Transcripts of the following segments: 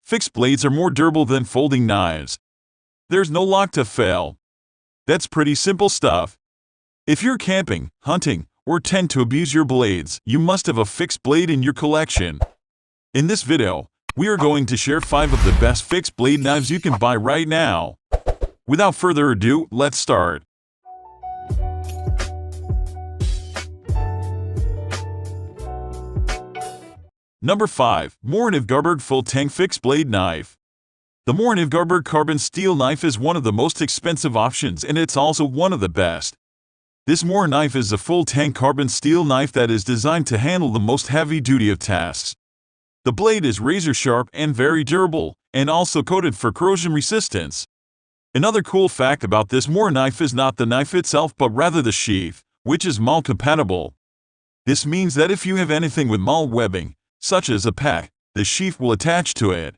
Fixed blades are more durable than folding knives. There's no lock to fail. That's pretty simple stuff. If you're camping, hunting, or tend to abuse your blades, you must have a fixed blade in your collection. In this video, we are going to share 5 of the best fixed blade knives you can buy right now. Without further ado, let's start. Number 5. Morenif Garberg Full Tang Fixed Blade Knife. The Morenif Garberg carbon steel knife is one of the most expensive options, and it's also one of the best. This Morenif is a full Tang carbon steel knife that is designed to handle the most heavy-duty of tasks. The blade is razor-sharp and very durable, and also coated for corrosion resistance. Another cool fact about this Morenif is not the knife itself but rather the sheath, which is MAL compatible. This means that if you have anything with MAL webbing, such as a pack, the sheath will attach to it.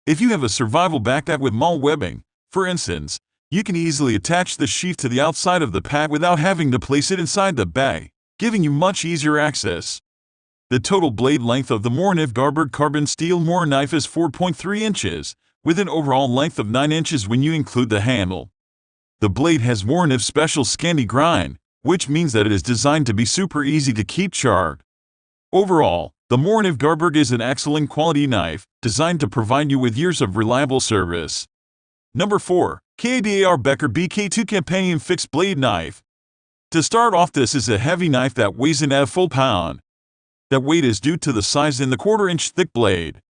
If you have a survival backpack with MAL webbing, for instance, you can easily attach the sheath to the outside of the pack without having to place it inside the bag, giving you much easier access. The total blade length of the Morenif Garberg carbon steel Morenif is 4.3 inches, with an overall length of 9 inches when you include the handle. The blade has Morenif special Scandi grind, which means that it is designed to be super easy to keep sharp. Overall, the Morenif Garberg is an excellent quality knife, designed to provide you with years of reliable service. Number 4. KBAR Becker BK2 Campanion Fixed Blade Knife. To start off, this is a heavy knife that weighs in at a full pound. That weight is due to the size in the 1/4-inch thick blade.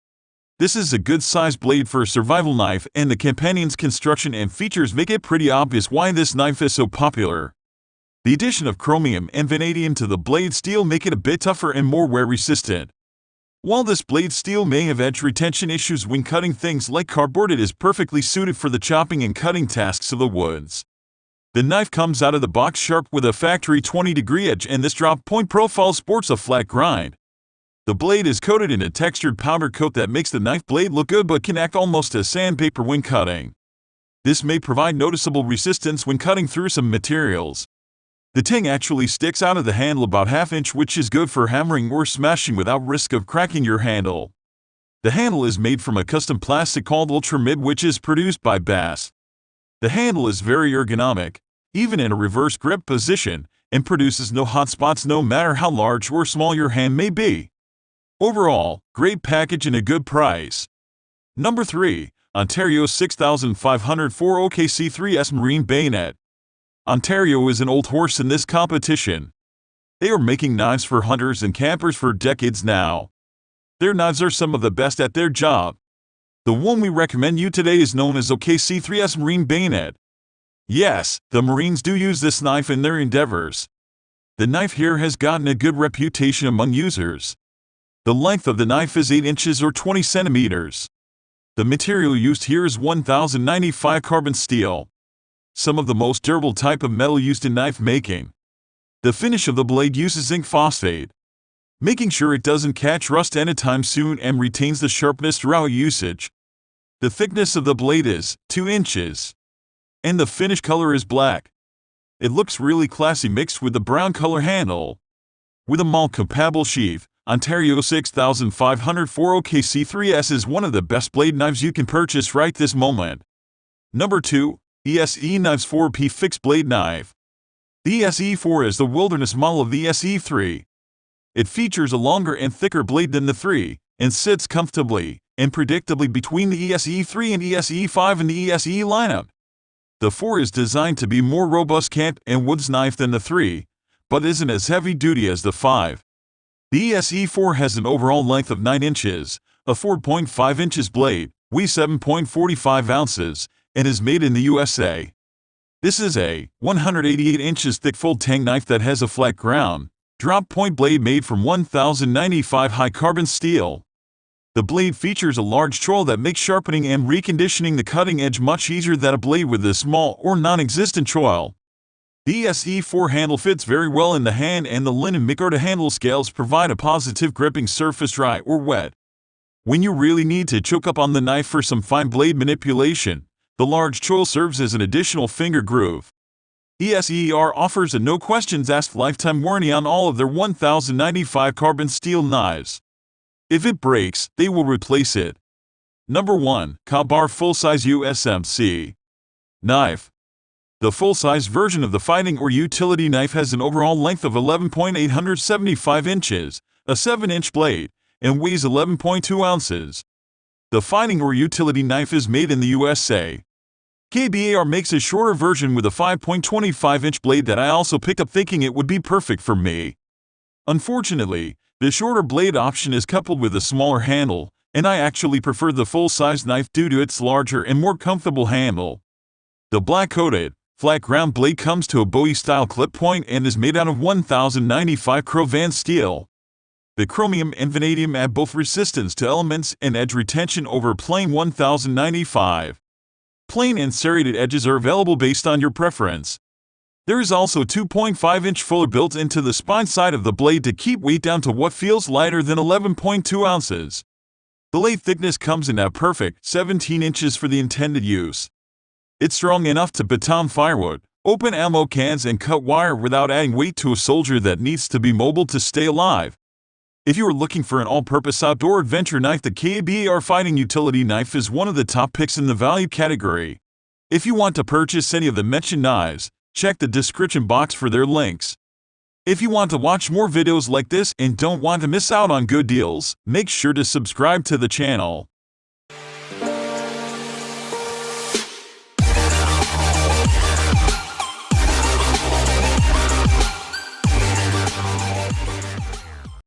This is a good sized blade for a survival knife, and the Campanion's construction and features make it pretty obvious why this knife is so popular. The addition of chromium and vanadium to the blade steel make it a bit tougher and more wear resistant. While this blade steel may have edge retention issues when cutting things like cardboard, it is perfectly suited for the chopping and cutting tasks of the woods. The knife comes out of the box sharp with a factory 20-degree edge, and this drop point profile sports a flat grind. The blade is coated in a textured powder coat that makes the knife blade look good but can act almost as sandpaper when cutting. This may provide noticeable resistance when cutting through some materials. The Tang actually sticks out of the handle about 1/2 inch, which is good for hammering or smashing without risk of cracking your handle. The handle is made from a custom plastic called Ultramid, which is produced by Bass. The handle is very ergonomic, even in a reverse grip position, and produces no hot spots no matter how large or small your hand may be. Overall, great package and a good price. Number 3. Ontario 6504 OKC3S Marine Bayonet. Ontario is an old horse in this competition. They are making knives for hunters and campers for decades now. Their knives are some of the best at their job. The one we recommend you today is known as OKC3S Marine Bayonet. Yes, the Marines do use this knife in their endeavors. The knife here has gotten a good reputation among users. The length of the knife is 8 inches or 20 centimeters. The material used here is 1095 carbon steel, some of the most durable type of metal used in knife making. The finish of the blade uses zinc phosphate, making sure it doesn't catch rust anytime soon and retains the sharpness throughout usage. The thickness of the blade is 2 inches, and the finish color is black. It looks really classy mixed with the brown color handle. With a MAL-compatible sheath, Ontario 6504 OKC3S is one of the best blade knives you can purchase right this moment. Number 2. ESEE Knives 4P Fixed Blade Knife. The ESEE 4 is the wilderness model of the ESEE 3. It features a longer and thicker blade than the 3, and sits comfortably and predictably between the ESEE 3 and ESEE 5 in the ESEE lineup. The 4 is designed to be more robust camp and woods knife than the 3, but isn't as heavy-duty as the 5. The ESEE 4 has an overall length of 9 inches, a 4.5 inches blade, weighs 7.45 ounces, and is made in the USA. This is a 188 inches thick full Tang knife that has a flat ground, drop point blade made from 1095 high carbon steel. The blade features a large choil that makes sharpening and reconditioning the cutting edge much easier than a blade with a small or non-existent choil. The ESEE 4 handle fits very well in the hand, and the linen micarta handle scales provide a positive gripping surface dry or wet. When you really need to choke up on the knife for some fine blade manipulation, the large choil serves as an additional finger groove. ESEE offers a no-questions-asked lifetime warranty on all of their 1095 carbon steel knives. If it breaks, they will replace it. Number 1. KABAR Full-Size USMC Knife. The full-size version of the fighting or utility knife has an overall length of 11.875 inches, a 7-inch blade, and weighs 11.2 ounces. The fighting or utility knife is made in the USA. KBAR makes a shorter version with a 5.25-inch blade that I also picked up thinking it would be perfect for me. Unfortunately, the shorter blade option is coupled with a smaller handle, and I actually prefer the full-size knife due to its larger and more comfortable handle. The black-coated, flat-ground blade comes to a Bowie-style clip point and is made out of 1095 Crowvan steel. The chromium and vanadium add both resistance to elements and edge retention over plain 1095. Plain and serrated edges are available based on your preference. There is also a 2.5-inch fuller built into the spine side of the blade to keep weight down to what feels lighter than 11.2 ounces. The blade thickness comes in at perfect 17 inches for the intended use. It's strong enough to baton firewood, open ammo cans, and cut wire without adding weight to a soldier that needs to be mobile to stay alive. If you are looking for an all-purpose outdoor adventure knife, the KBAR Fighting Utility Knife is one of the top picks in the value category. If you want to purchase any of the mentioned knives, check the description box for their links. If you want to watch more videos like this and don't want to miss out on good deals, make sure to subscribe to the channel.